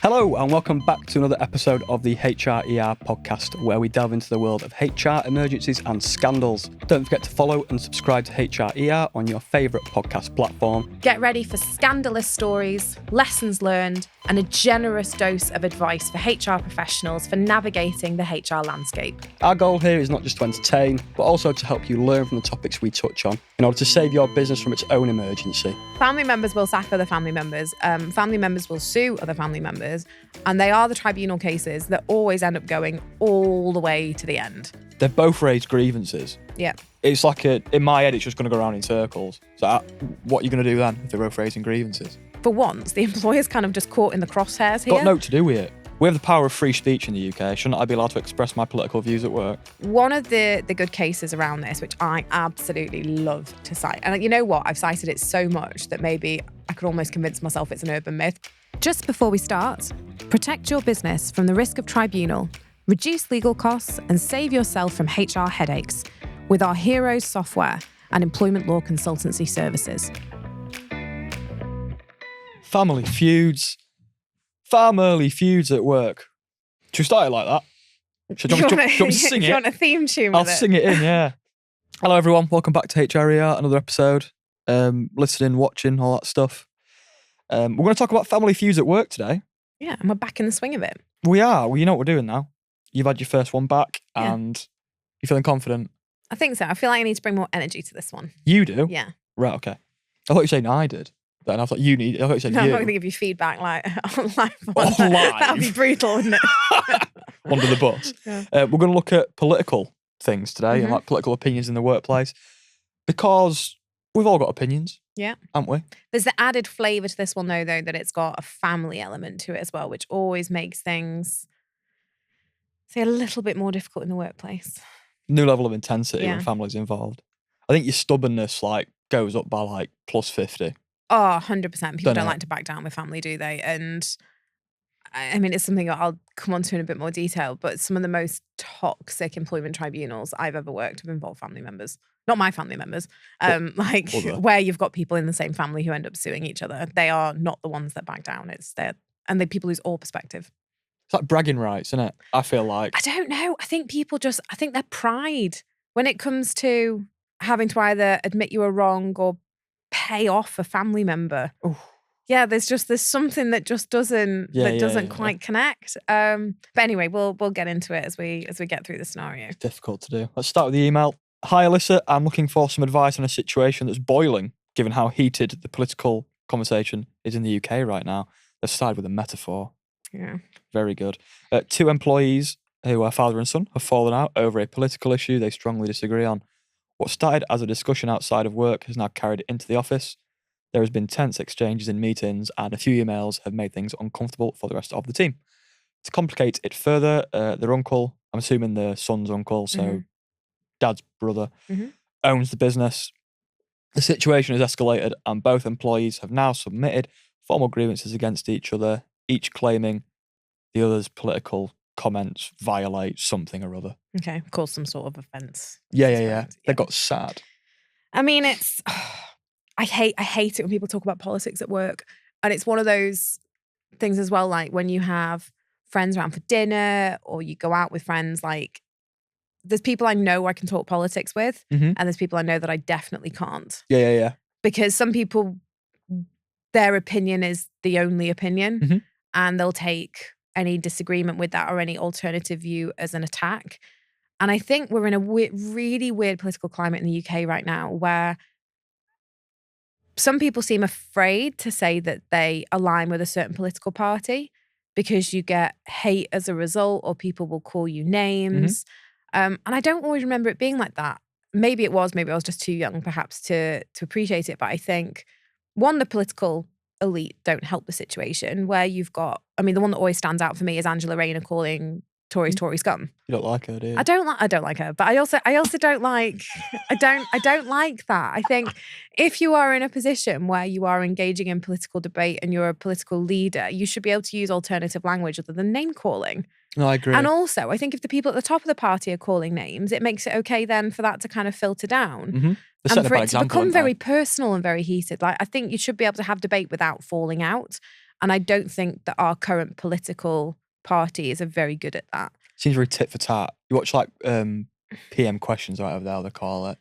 Hello and welcome back to another episode of the HRER podcast, where we delve into the world of HR emergencies and scandals. Don't forget to follow and subscribe to HRER on your favourite podcast platform. Get ready for scandalous stories, lessons learned, and a generous dose of advice for HR professionals for navigating the HR landscape. Our goal here is not just to entertain, but also to help you learn from the topics we touch on in order to save your business from its own emergency. Family members will sack other family members. Family members will sue other family members. And they are the tribunal cases that always end up going all the way to the end. They've both raised grievances. Yeah. It's like in my head, it's just going to go around in circles. So what are you going to do then if they're both raising grievances? For once, the employer's kind of just caught in the crosshairs here. Got no to do with it. We have the power of free speech in the UK. Shouldn't I be allowed to express my political views at work? One of the good cases around this, which I absolutely love to cite, and you know what? I've cited it so much that maybe I could almost convince myself it's an urban myth. Just before we start, protect your business from the risk of tribunal, reduce legal costs, and save yourself from HR headaches with our Heroes software and employment law consultancy services. Family feuds at work. Should we start it like that? Do you want me to sing it? Do you want a theme tune with I'll sing it in, yeah. Hello everyone, welcome back to HRER, another episode. Listening, watching, all that stuff. We're going to talk about family feuds at work today. Yeah, and we're back in the swing of it. We are. Well, you know what we're doing now. You've had your first one back and you're feeling confident. I think so. I feel like I need to bring more energy to this one. You do? Yeah. Right, okay. I thought you were saying I did. Then I thought you need. I thought you said No, you. I'm not going to give you feedback like on live. On live? That would be brutal, wouldn't it? Under the bus. Yeah. We're going to look at political things today and Mm-hmm. like political opinions in the workplace because we've all got opinions. Yeah. Haven't we? There's the added flavour to this one, though, that it's got a family element to it as well, which always makes things, say, a little bit more difficult in the workplace. New level of intensity Yeah. when family's involved. I think your stubbornness goes up by plus 50. Oh, 100%. People don't it? like to back down with family, do they? And I mean, it's something I'll come on to in a bit more detail, but some of the most toxic employment tribunals I've ever worked have involved family members. Not my family members, where you've got people in the same family who end up suing each other. They are not the ones that back down. And the people lose all perspective. It's like bragging rights, isn't it? I feel like. I don't know. I think people I think their pride when it comes to having to either admit you were wrong or pay off a family member. Ooh. Yeah, there's something that just doesn't quite connect. But anyway, we'll get into it as we get through the scenario. It's difficult to do. Let's start with the email. Hi, Alyssa. I'm looking for some advice on a situation that's boiling, given how heated the political conversation is in the UK right now. Let's start with a metaphor. Yeah. Very good. Two employees who are father and son have fallen out over a political issue they strongly disagree on. What started as a discussion outside of work has now carried into the office. There has been tense exchanges in meetings and a few emails have made things uncomfortable for the rest of the team. To complicate it further, their uncle, I'm assuming the son's uncle, so dad's brother, owns the business. The situation has escalated and both employees have now submitted formal grievances against each other, each claiming the other's political comments violate something or other. Okay, cause some sort of offence. Yeah. They got sad. I mean, I hate it when people talk about politics at work. And it's one of those things as well, like when you have friends around for dinner or you go out with friends, like there's people I know I can talk politics with and there's people I know that I definitely can't. Yeah. Because some people, their opinion is the only opinion and they'll take any disagreement with that or any alternative view as an attack. And I think we're in a really weird political climate in the UK right now where some people seem afraid to say that they align with a certain political party because you get hate as a result or people will call you names. And I don't always remember it being like that. Maybe I was just too young perhaps to appreciate it. But I think, one, the political elite don't help the situation where you've got, I mean, the one that always stands out for me is Angela Rayner calling Tories Tory scum. You don't like her, do you? I don't like her, but I also don't like I don't like that. I think if you are in a position where you are engaging in political debate and you're a political leader, you should be able to use alternative language other than name calling. No, I agree. And also, I think if the people at the top of the party are calling names, it makes it okay then for that to kind of filter down. And for it to become very personal and very heated. Like, I think you should be able to have debate without falling out. And I don't think that our current political parties are very good at that. Seems very tit for tat. You watch like PM questions or whatever they call it.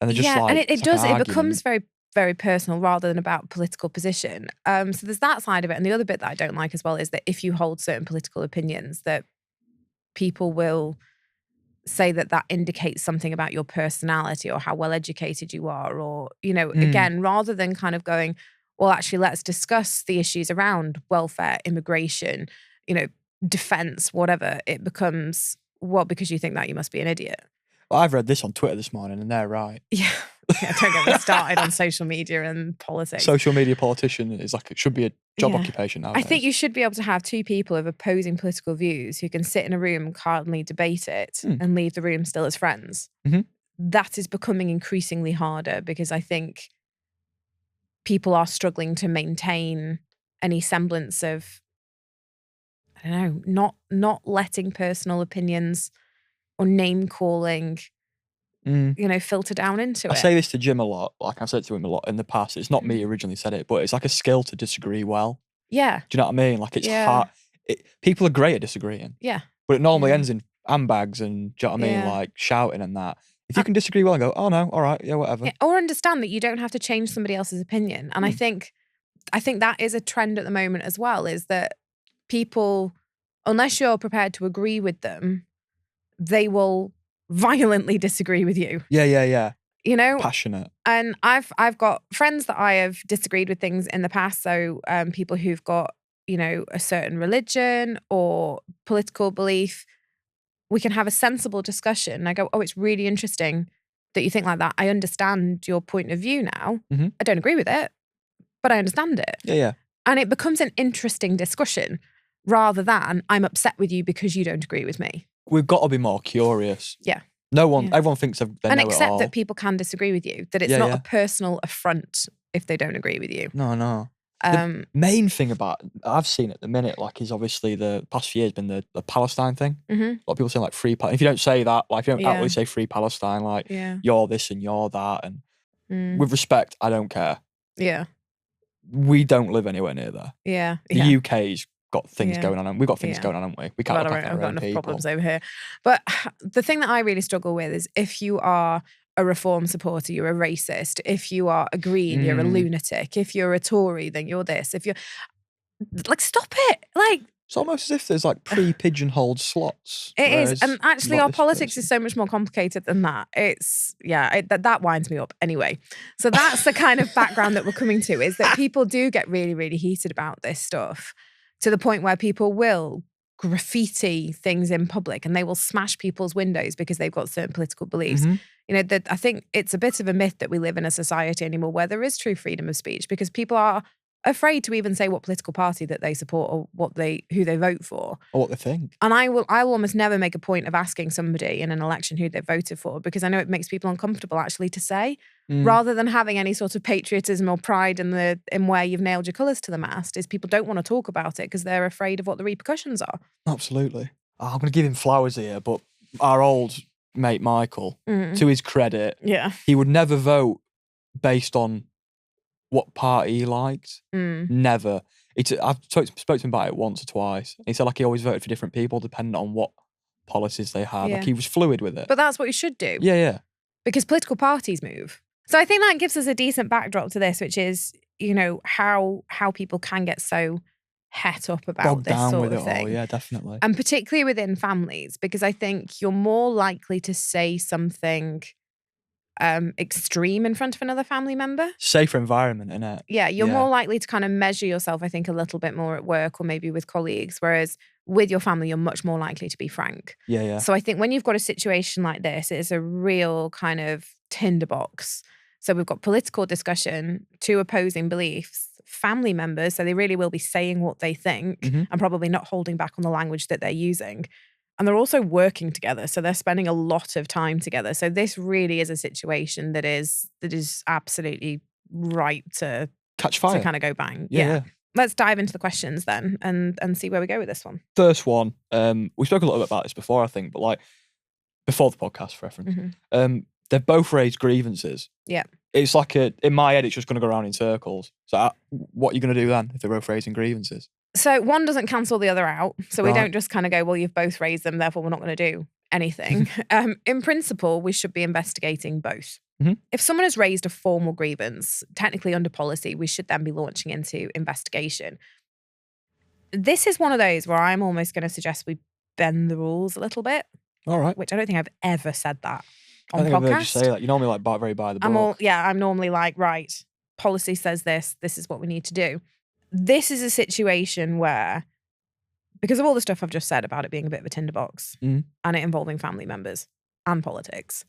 And they're just like, and it's like an it becomes argument. very, very personal rather than about political position. So there's that side of it. And the other bit that I don't like as well is that if you hold certain political opinions, that people will say that that indicates something about your personality or how well educated you are, or, you know, again, rather than kind of going, well, actually, let's discuss the issues around welfare, immigration, you know, defense, whatever, it becomes, well, because you think that, you must be an idiot. Well, I've read this on Twitter this morning and they're right. Yeah. Don't get me started on social media and politics. Social media politician is like, it should be a job occupation nowadays. I think you should be able to have two people of opposing political views who can sit in a room and calmly debate it and leave the room still as friends. That is becoming increasingly harder because I think people are struggling to maintain any semblance of, I don't know, not letting personal opinions or name calling, you know, filter down into it. I say this to Jim a lot. Like I've said to him a lot in the past. It's not me who originally said it, but it's like a skill to disagree well. Yeah. Do you know what I mean? Like it's hard. People are great at disagreeing. Yeah. But it normally ends in handbags and, do you know what I mean? Like shouting and that. If you can disagree well and go, oh no, all right, yeah, whatever. Yeah, or understand that you don't have to change somebody else's opinion. And I think that is a trend at the moment as well, is that people, unless you're prepared to agree with them, they will violently disagree with you. Yeah. You know? Passionate. And I've got friends that I have disagreed with things in the past. So people who've got, you know, a certain religion or political belief, we can have a sensible discussion. And I go, oh, it's really interesting that you think like that. I understand your point of view now. I don't agree with it, but I understand it. Yeah. And it becomes an interesting discussion rather than I'm upset with you because you don't agree with me. We've got to be more curious. Yeah. Everyone thinks they know it all. And accept that people can disagree with you, that it's not a personal affront if they don't agree with you. No. The main thing about, I've seen at the minute, like, is obviously the past few years been the Palestine thing. A lot of people saying like free Palestine. If you don't say that, like if you don't outwardly say free Palestine, like you're this and you're that, and with respect, I don't care. Yeah. We don't live anywhere near there. Yeah. The UK's got things going on, and we've got things going on, haven't we? We can't look after our own enough people. problems over here. But the thing that I really struggle with is if you are a Reform supporter, you're a racist. If you are a Green, you're a lunatic. If you're a Tory, then you're this. If you're like, stop it. Like, it's almost as if there's like pre-pigeonholed slots. It is. And actually our politics is so much more complicated than that. It's, that winds me up. Anyway, so that's the kind of background that we're coming to, is that people do get really, really heated about this stuff to the point where people will graffiti things in public and they will smash people's windows because they've got certain political beliefs. You know, that I think it's a bit of a myth that we live in a society anymore where there is true freedom of speech, because people are afraid to even say what political party that they support or who they vote for. Or what they think. And I will almost never make a point of asking somebody in an election who they voted for, because I know it makes people uncomfortable actually to say, rather than having any sort of patriotism or pride in where you've nailed your colours to the mast, is people don't want to talk about it because they're afraid of what the repercussions are. Absolutely. I'm going to give him flowers here, but our old mate Michael, to his credit, he would never vote based on what party he liked. Never. I've spoke to him about it once or twice. He said like he always voted for different people depending on what policies they had. Like he was fluid with it. But that's what you should do. Yeah. Because political parties move. So I think that gives us a decent backdrop to this, which is, you know, how people can get so het up about bogged this down sort with of it thing. all, yeah, definitely. And particularly within families, because I think you're more likely to say something extreme in front of another family member. Safer environment, innit? Yeah, you're more likely to kind of measure yourself, I think, a little bit more at work or maybe with colleagues, whereas with your family, you're much more likely to be frank. Yeah. So I think when you've got a situation like this, it is a real kind of tinderbox. So we've got political discussion, two opposing beliefs, family members, so they really will be saying what they think and probably not holding back on the language that they're using. And they're also working together, so they're spending a lot of time together. So this really is a situation that is absolutely right to catch fire, to kind of go bang. Yeah. Let's dive into the questions then and see where we go with this one. First one, we spoke a little bit about this before, I think, but like before the podcast, for reference, they've both raised grievances. Yeah. it's like in my head, it's just going to go around in circles. So what are you going to do then if they're both raising grievances? So one doesn't cancel the other out. So we Right. don't just kind of go, well, you've both raised them, therefore we're not going to do anything. In principle, we should be investigating both. Mhm. If someone has raised a formal grievance, technically under policy, we should then be launching into investigation. This is one of those where I'm almost going to suggest we bend the rules a little bit, All right. which I don't think I've ever said that I on think I've heard you podcast. say that. You're normally like very by the book. I'm normally like, right, policy says this is what we need to do. This is a situation where, because of all the stuff I've just said about it being a bit of a tinderbox and it involving family members and politics,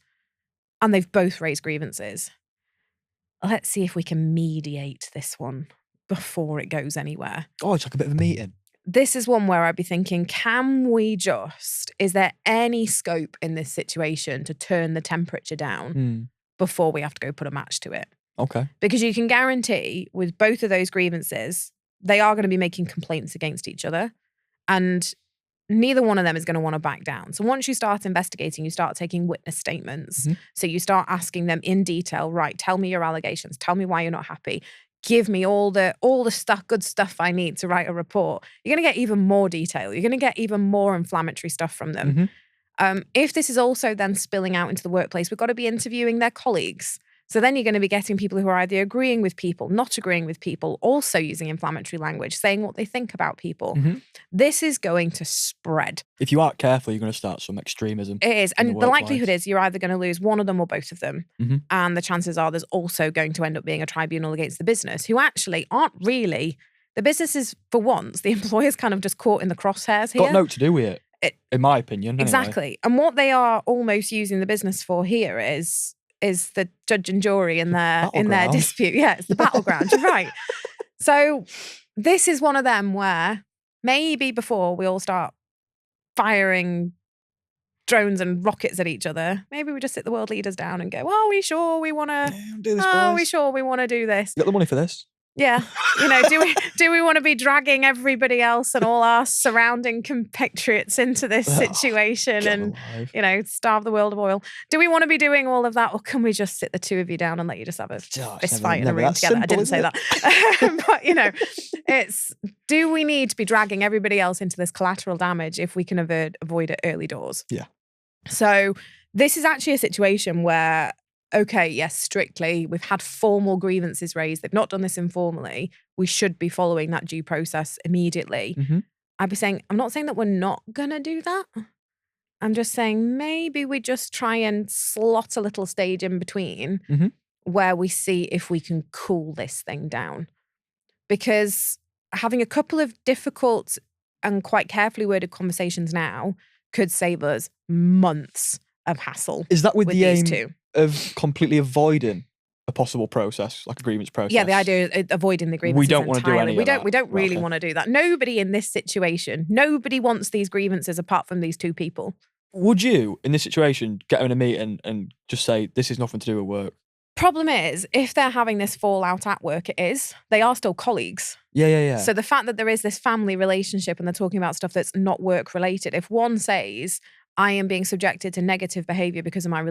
and they've both raised grievances, let's see if we can mediate this one before it goes anywhere. Oh, it's like a bit of a meeting. This is one where I'd be thinking, is there any scope in this situation to turn the temperature down before we have to go put a match to it? Okay. Because you can guarantee with both of those grievances, they are going to be making complaints against each other. And neither one of them is going to want to back down. So once you start investigating, you start taking witness statements. So you start asking them in detail, right, tell me your allegations. Tell me why you're not happy. Give me all the stuff, good stuff I need to write a report. You're going to get even more detail. You're going to get even more inflammatory stuff from them. If this is also then spilling out into the workplace, we've got to be interviewing their colleagues. So then you're going to be getting people who are either agreeing with people, not agreeing with people, also using inflammatory language, saying what they think about people. This is going to spread. If you aren't careful, you're going to start some extremism. It is. And the likelihood is you're either going to lose one of them or both of them. And the chances are there's also going to end up being a tribunal against the business, who actually aren't really, the business is, for once, the employer's kind of just caught in the crosshairs here. Got no to do with it, in my opinion. Anyway. Exactly. And what they are almost using the business for here is the judge and jury in their dispute. Yeah, it's the battleground. You're right. So this is one of them where maybe before we all start firing drones and rockets at each other, maybe we just sit the world leaders down and go, "Oh, we sure we want to do this? we sure we want to do this? You got the money for this? Yeah, do we want to be dragging everybody else and all our surrounding compatriots into this situation and starve the world of oil? Do we want to be doing all of that, or can we just sit the two of you down and let you just have a fist fight in a room together?" I didn't say that, but it's, do we need to be dragging everybody else into this collateral damage if we can avoid it early doors? Yeah. So this is actually a situation where, okay, yes, strictly, we've had formal grievances raised. They've not done this informally. We should be following that due process immediately. I'd be saying, I'm not saying that we're not going to do that. I'm just saying maybe we just try and slot a little stage in between where we see if we can cool this thing down. Because having a couple of difficult and quite carefully worded conversations now could save us months of hassle. Is that with the aim two of completely avoiding a possible process, like a grievance process? Yeah, the idea is avoiding the grievances. We don't want to do any of that. We don't really want to do that. Nobody in this situation, nobody wants these grievances apart from these two people. Would you, in this situation, get them in a meeting and just say, this is nothing to do with work? Problem is, if they're having this fallout at work, they are still colleagues. Yeah. So the fact that there is this family relationship and they're talking about stuff that's not work related, if one says, I am being subjected to negative behaviour because of my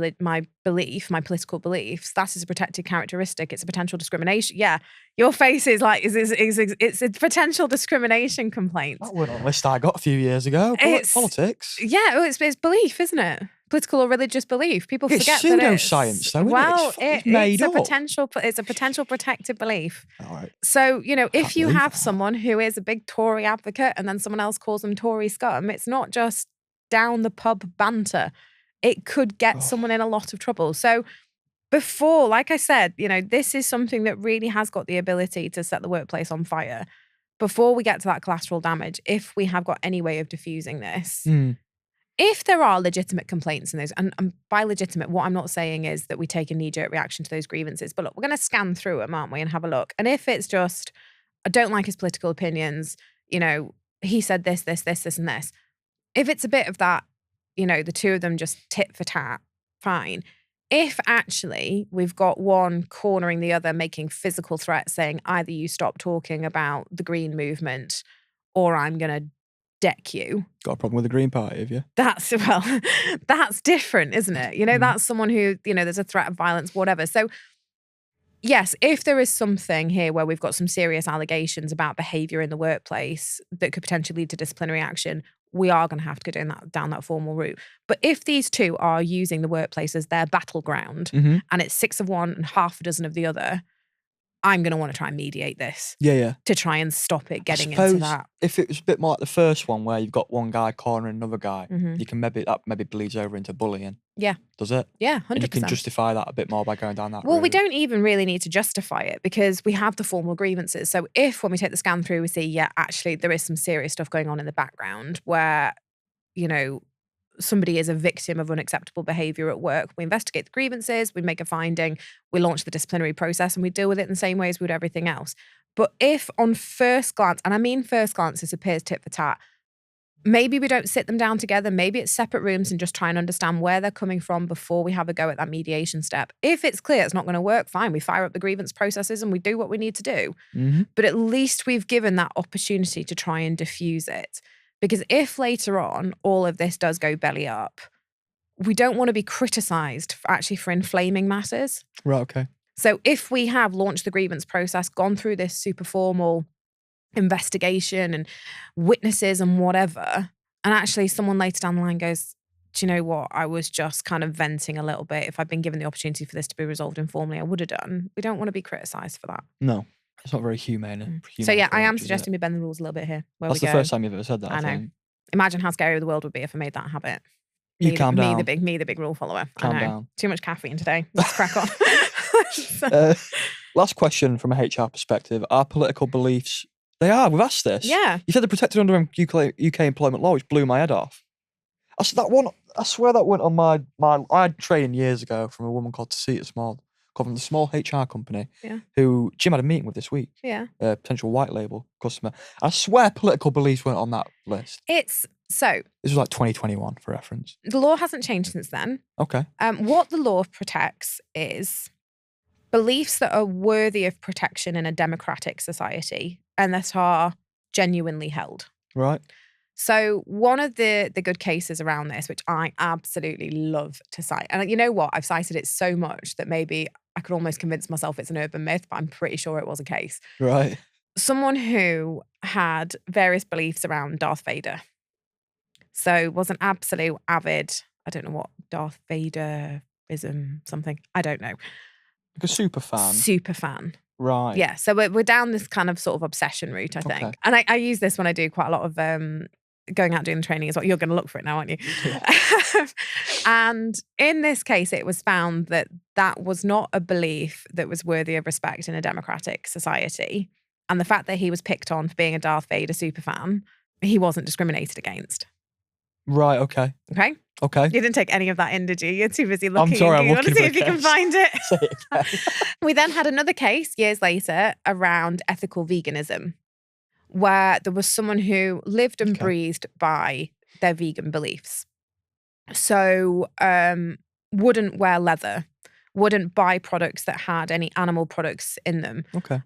belief, my political beliefs, that is a protected characteristic. It's a potential discrimination. Yeah, your face is like, it's a potential discrimination complaint. That wasn't on a list I got a few years ago. It's politics. Yeah, it's belief, isn't it? Political or religious belief. People forget that it's pseudoscience, though, isn't it? It's made up. It's a potential protected belief. All right. So, if you have someone who is a big Tory advocate and then someone else calls them Tory scum, it's not just down the pub banter. It could get someone in a lot of trouble. So before, like I said, this is something that really has got the ability to set the workplace on fire. Before we get to that collateral damage, if we have got any way of diffusing this, if there are legitimate complaints in those, and by legitimate, what I'm not saying is that we take a knee-jerk reaction to those grievances, but look, we're going to scan through them, aren't we, and have a look. And if it's just, I don't like his political opinions, he said this, and this. If it's a bit of that, the two of them just tit for tat, fine. If actually we've got one cornering the other, making physical threats, saying either you stop talking about the Green movement or I'm going to deck you. Got a problem with the Green Party, have you? That's different, isn't it? That's someone who, there's a threat of violence, whatever. So Yes, if there is something here where we've got some serious allegations about behaviour in the workplace that could potentially lead to disciplinary action, we are going to have to go down that formal route. But if these two are using the workplace as their battleground Mm-hmm. and it's 6 of one and half a dozen of the other, I'm going to want to try and mediate this Yeah. to try and stop it getting I suppose into that. if it was a bit more like the first one where you've got one guy cornering another guy, Mhm. you can maybe bleeds over into bullying. Yeah. Does it? Yeah, 100%. And you can justify that a bit more by going down that Well, route. we don't even really need to justify it because we have the formal grievances. So if when we take the scan through, we see, yeah, actually there is some serious stuff going on in the background where, you know, somebody is a victim of unacceptable behaviour at work, we investigate the grievances, we make a finding, we launch the disciplinary process and we deal with it in the same way as we would everything else. But if on first glance, and I mean first glance, this appears tit for tat, maybe we don't sit them down together. Maybe it's separate rooms and just try and understand where they're coming from before we have a go at that mediation step. If it's clear it's not going to work, fine. We fire up the grievance processes and we do what we need to do. Mm-hmm. But at least we've given that opportunity to try and diffuse it. Because if later on all of this does go belly up, we don't want to be criticised for inflaming matters. Right, okay. So if we have launched the grievance process, gone through this super formal investigation and witnesses and whatever, and actually someone later down the line goes, do you know what, I was just kind of venting a little bit. If I'd been given the opportunity for this to be resolved informally, I would have done. We don't want to be criticised for that. No, it's not very humane. So yeah, I am suggesting we bend the rules a little bit here. That's the first time you've ever said that, I know. think. Imagine how scary the world would be if I made that a habit. Calm down. Me, the big rule follower. Calm I know. down. Too much caffeine today. Let's crack on. Last question from a HR perspective. Are political beliefs... We've asked this. Yeah. You said they're protected under UK employment law, which blew my head off. I swear that went on my I had training years ago from a woman called Tasita Small, called from the small HR company, who Jim had a meeting with this week. Yeah. A potential white label customer. I swear political beliefs weren't on that list. This was like 2021 for reference. The law hasn't changed since then. Okay. What the law protects is beliefs that are worthy of protection in a democratic society and that are genuinely held. Right. So one of the good cases around this, which I absolutely love to cite, and you know what, I've cited it so much that maybe I could almost convince myself it's an urban myth, but I'm pretty sure it was a case. Right. Someone who had various beliefs around Darth Vader. So was an absolute avid, I don't know what, Darth Vaderism something, I don't know. Like a super fan. Super fan. Right. Yeah, so we're down this kind of sort of obsession route, I think. Okay. And I use this when I do quite a lot of going out doing the training as well. You're going to look for it now, aren't you? Yeah. And in this case, it was found that that was not a belief that was worthy of respect in a democratic society. And the fact that he was picked on for being a Darth Vader superfan, he wasn't discriminated against. Right, okay. Okay? Okay. You didn't take any of that in, did you? You're too busy looking. I'm sorry, I'm you looking want to see for if you can find it. Say it again. We then had another case years later around ethical veganism, where there was someone who lived and breathed by their vegan beliefs. So wouldn't wear leather, wouldn't buy products that had any animal products in them. Okay.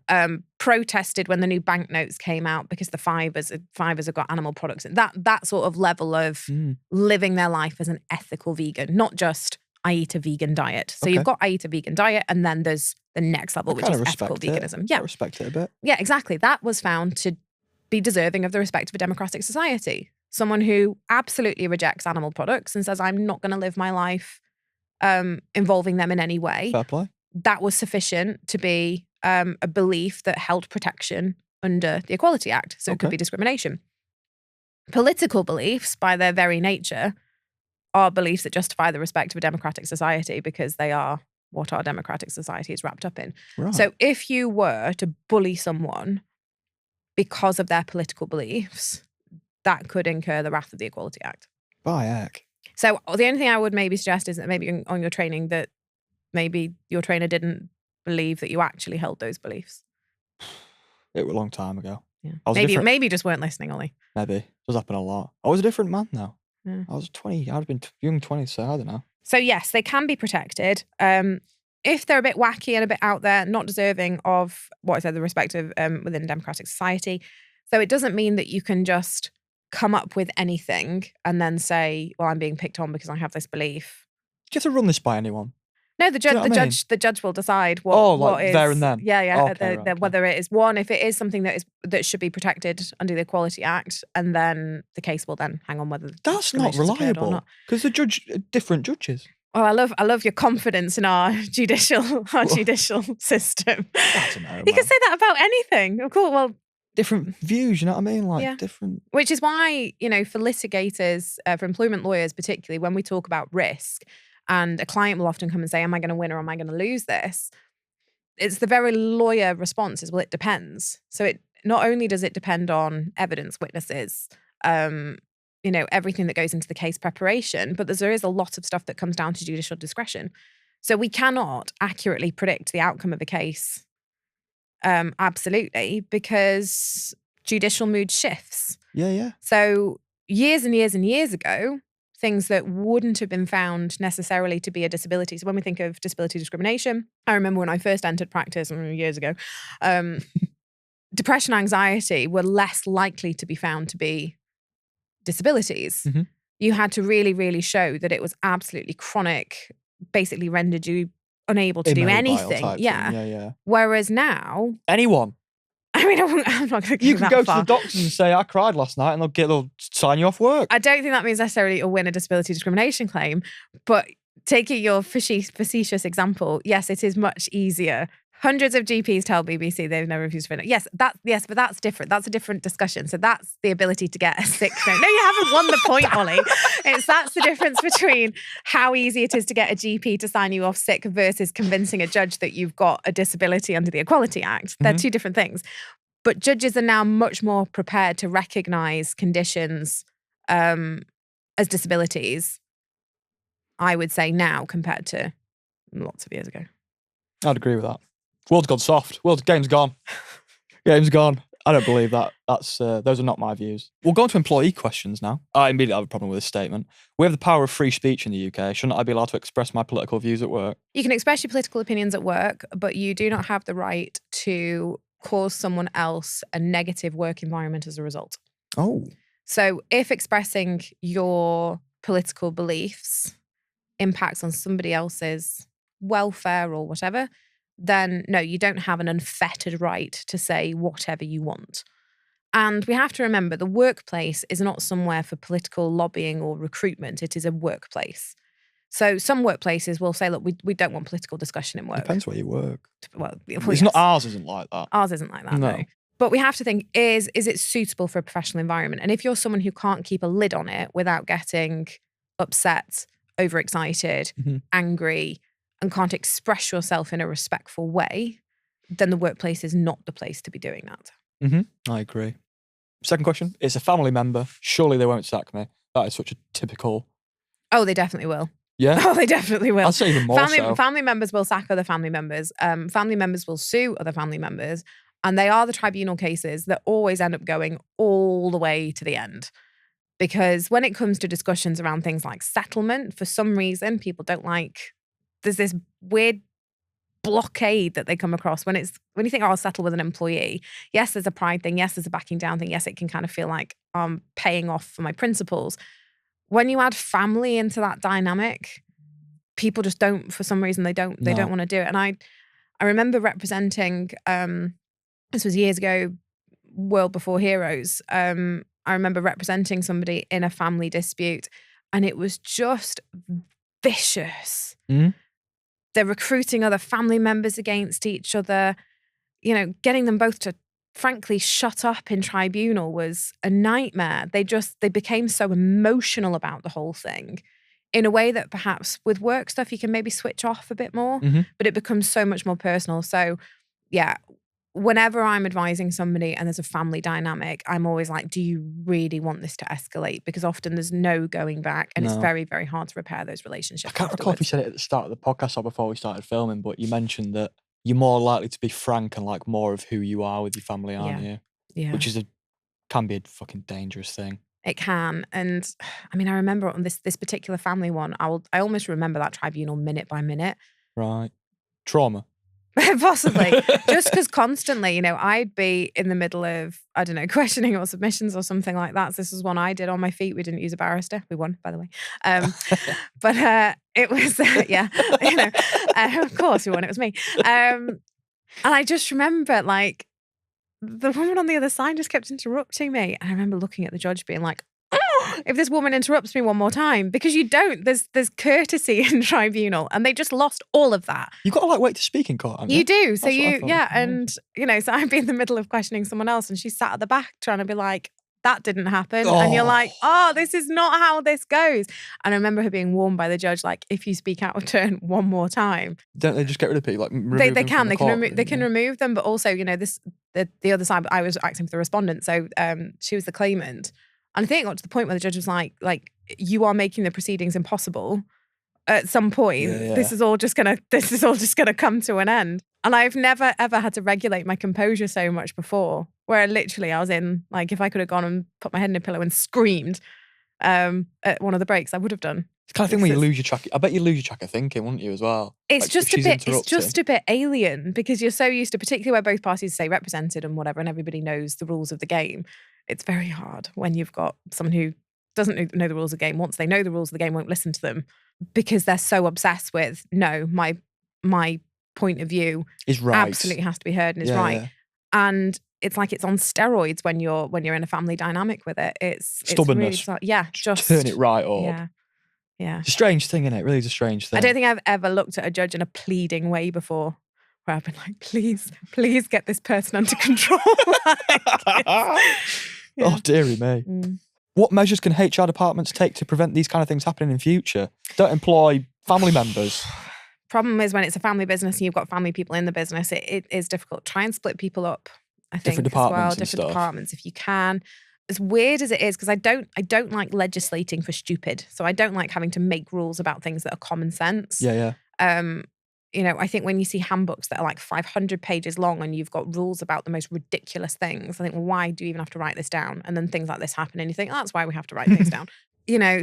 Protested when the new banknotes came out because the fivers have got animal products in. That sort of level of living their life as an ethical vegan, not just I eat a vegan diet. So you've got I eat a vegan diet, and then there's the next level, which is ethical veganism. Yeah, I respect it a bit. Yeah, exactly. That was found to be deserving of the respect of a democratic society. Someone who absolutely rejects animal products and says, I'm not going to live my life involving them in any way. Fair play. That was sufficient to be a belief that held protection under the Equality Act. So it could be discrimination. Political beliefs, by their very nature, are beliefs that justify the respect of a democratic society because they are what our democratic society is wrapped up in. Right. So if you were to bully someone because of their political beliefs, that could incur the wrath of the Equality Act. By heck. So the only thing I would maybe suggest is that maybe on your training that maybe your trainer didn't believe that you actually held those beliefs. It was a long time ago. Yeah. Maybe you just weren't listening, Ollie. Maybe. It does happen a lot. I was a different man though. Yeah. I was 20. I'd have been young 20, so I don't know. So yes, they can be protected. If they're a bit wacky and a bit out there, not deserving of what I said, the respect of within a democratic society. So it doesn't mean that you can just come up with anything and then say, well, I'm being picked on because I have this belief. Do you have to run this by anyone? No, the Do you know what I mean? the judge will decide what, Oh, what like is there and then? Yeah. Okay, right, okay. Whether it is one, if it is something that should be protected under the Equality Act, and then the case will then hang on whether That's not discrimination's occurred or reliable. not. Because different judges. Oh, I love your confidence in our judicial system. I don't know, You man. can say that about anything. Of course, well, Different views, you know what I mean? Like Yeah. different. which is why, for litigators, for employment lawyers particularly, when we talk about risk, and a client will often come and say, am I going to win or am I going to lose this? It's the very lawyer response is, well, it depends. So it not only does it depend on evidence, witnesses, everything that goes into the case preparation, but there is a lot of stuff that comes down to judicial discretion. So we cannot accurately predict the outcome of a case, absolutely, because judicial mood shifts. Yeah. So years and years and years ago, things that wouldn't have been found necessarily to be a disability. So when we think of disability discrimination, I remember when I first entered practice years ago, depression, anxiety were less likely to be found to be disabilities. Mhm. You had to really, really show that it was absolutely chronic, basically rendered you unable to do Immobile anything. type thing. Yeah. Whereas now, Anyone. I mean, I'm not going to You go can that go far. to the doctors and say, I cried last night, and they'll sign you off work. I don't think that means necessarily you'll win a disability discrimination claim, but taking your facetious example, yes, it is much easier. Hundreds of GPs tell BBC they've never refused to win. Yes, but that's different. That's a different discussion. So that's the ability to get a sick note. No, you haven't won the point, Ollie. That's the difference between how easy it is to get a GP to sign you off sick versus convincing a judge that you've got a disability under the Equality Act. They're two different things. But judges are now much more prepared to recognise conditions as disabilities, I would say now, compared to lots of years ago. I'd agree with that. World's gone soft. Game's gone. Game's gone. I don't believe that. Those are not my views. We'll go on to employee questions now. I immediately have a problem with this statement. We have the power of free speech in the UK. Shouldn't I be allowed to express my political views at work? You can express your political opinions at work, but you do not have the right to cause someone else a negative work environment as a result. Oh. So if expressing your political beliefs impacts on somebody else's welfare or whatever, then no, you don't have an unfettered right to say whatever you want. And we have to remember the workplace is not somewhere for political lobbying or recruitment. It is a workplace. So some workplaces will say, look, we don't want political discussion in work. Depends where you work. Well, It's not ours isn't like that. Ours isn't like that, No. no. But we have to think, is it suitable for a professional environment? And if you're someone who can't keep a lid on it without getting upset, overexcited, angry, and can't express yourself in a respectful way, then the workplace is not the place to be doing that. I agree. Second question. It's a family member. Surely they won't sack me. That is such a typical... Oh, they definitely will. Yeah? Oh, they definitely will. I'd say even more so. Family members will sack other family members. Family members will sue other family members. And they are the tribunal cases that always end up going all the way to the end. Because when it comes to discussions around things like settlement, for some reason, people don't like... There's this weird blockade that they come across when you think, oh, I'll settle with an employee. Yes, there's a pride thing. Yes, there's a backing down thing. Yes, it can kind of feel like I'm paying off for my principles. When you add family into that dynamic, people just don't, for some reason, they don't want to do it. And I remember representing, this was years ago, World Before Heroes. I remember representing somebody in a family dispute, and it was just vicious. They're recruiting other family members against each other. Getting them both to frankly shut up in tribunal was a nightmare. They became so emotional about the whole thing in a way that perhaps with work stuff, you can maybe switch off a bit more, but it becomes so much more personal. So yeah, whenever I'm advising somebody and there's a family dynamic, I'm always like, do you really want this to escalate? Because often there's no going back, and it's very, very hard to repair those relationships. I can't recall if you said it at the start of the podcast or before we started filming, but you mentioned that you're more likely to be frank and like more of who you are with your family, aren't you? Yeah. Which can be a fucking dangerous thing. It can. And I mean, I remember on this particular family one, I almost remember that tribunal minute by minute. Right. Trauma. Possibly. Just because constantly, I'd be in the middle of, I don't know, questioning or submissions or something like that. So this was one I did on my feet. We didn't use a barrister. We won, by the way. But it was, of course we won. It was me. And I just remember, like, the woman on the other side just kept interrupting me. And I remember looking at the judge being like, if this woman interrupts me one more time, because you don't, there's courtesy in tribunal, and they just lost all of that. You've got to like wait to speak in court, haven't you? You do. So That's what I thought. and so I'd be in the middle of questioning someone else, and she sat at the back trying to be like, that didn't happen. And you're like, this is not how this goes. And I remember her being warned by the judge, like, if you speak out of turn one more time. Don't they just get rid of people? Like, they can remove them, but also, the other side, I was acting for the respondent, so she was the claimant. And I think it got to the point where the judge was like, you are making the proceedings impossible. At some point, this is all just gonna come to an end. And I've never ever had to regulate my composure so much before. Where literally I was in, like, if I could have gone and put my head in a pillow and screamed at one of the breaks, I would have done. It's kind of thing where you lose your track. I bet you lose your track of thinking, wouldn't you, as well? It's just a bit alien, because you're so used to, particularly where both parties say represented and whatever, and everybody knows the rules of the game. It's very hard when you've got someone who doesn't know the rules of the game. Once they know the rules of the game, won't listen to them, because they're so obsessed with, no, my point of view is right, absolutely has to be heard and is right. Yeah. And it's like it's on steroids when you're in a family dynamic with it. It's stubbornness. Really, just turn it right up. Yeah. It's a strange thing, isn't it? It really is a strange thing. I don't think I've ever looked at a judge in a pleading way before, where I've been like, please get this person under control. Oh, dearie me. What measures can HR departments take to prevent these kind of things happening in future? Don't employ family members. Problem is when it's a family business and you've got family people in the business, it is difficult. Try and split people up, I think, different departments different departments if you can. As weird as it is, because I don't like legislating for stupid. So I don't like having to make rules about things that are common sense. Yeah. I think when you see handbooks that are like 500 pages long and you've got rules about the most ridiculous things, I think, well, why do you even have to write this down? And then things like this happen and you think, that's why we have to write things down.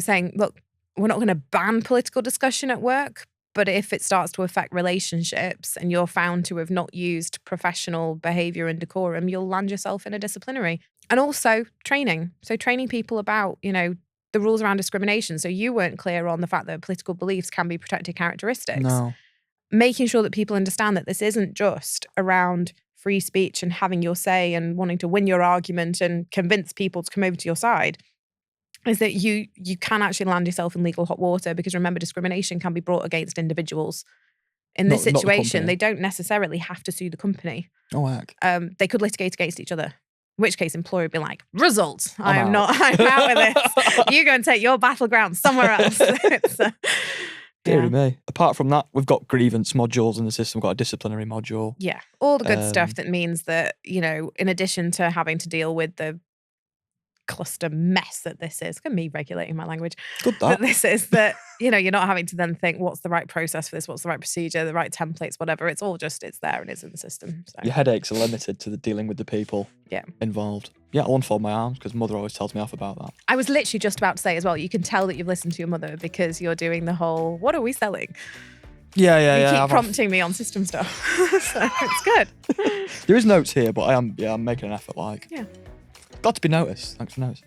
Saying, look, we're not going to ban political discussion at work, but if it starts to affect relationships and you're found to have not used professional behaviour and decorum, you'll land yourself in a disciplinary. And also training. So training people about, the rules around discrimination. So you weren't clear on the fact that political beliefs can be protected characteristics. No. Making sure that people understand that this isn't just around free speech and having your say and wanting to win your argument and convince people to come over to your side, is that you can actually land yourself in legal hot water, because remember, discrimination can be brought against individuals. In this situation, they don't necessarily have to sue the company. Oh, heck. They could litigate against each other. In which case, employer would be like, result, I'm out with this. You go and take your battleground somewhere else. Dear me. Apart from that, we've got grievance modules in the system. We've got a disciplinary module. Yeah. All the good stuff that means that, in addition to having to deal with the cluster mess that this is, look at me regulating my language. Good that. This is that, you're not having to then think, what's the right process for this? What's the right procedure, the right templates, whatever. It's all just, it's there and it's in the system. So. Your headaches are limited to the dealing with the people involved. Yeah, I'll unfold my arms because mother always tells me off about that. I was literally just about to say as well, you can tell that you've listened to your mother because you're doing the whole, what are we selling? Yeah. You keep prompting me on system stuff. So it's good. There is notes here, but I'm making an effort, Yeah. Glad to be noticed. Thanks for noticing.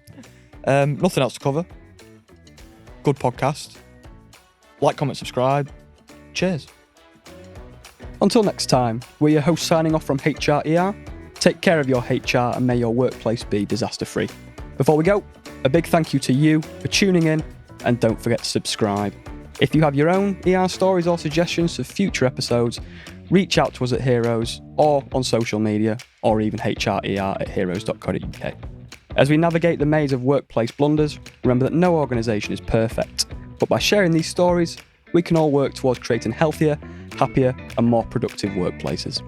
Nothing else to cover. Good podcast. Like, comment, subscribe. Cheers. Until next time, we're your hosts signing off from HRER. Take care of your HR and may your workplace be disaster-free. Before we go, a big thank you to you for tuning in, and don't forget to subscribe. If you have your own ER stories or suggestions for future episodes, reach out to us at Heroes or on social media, or even hrer@heroes.co.uk. As we navigate the maze of workplace blunders, remember that no organisation is perfect, but by sharing these stories, we can all work towards creating healthier, happier and more productive workplaces.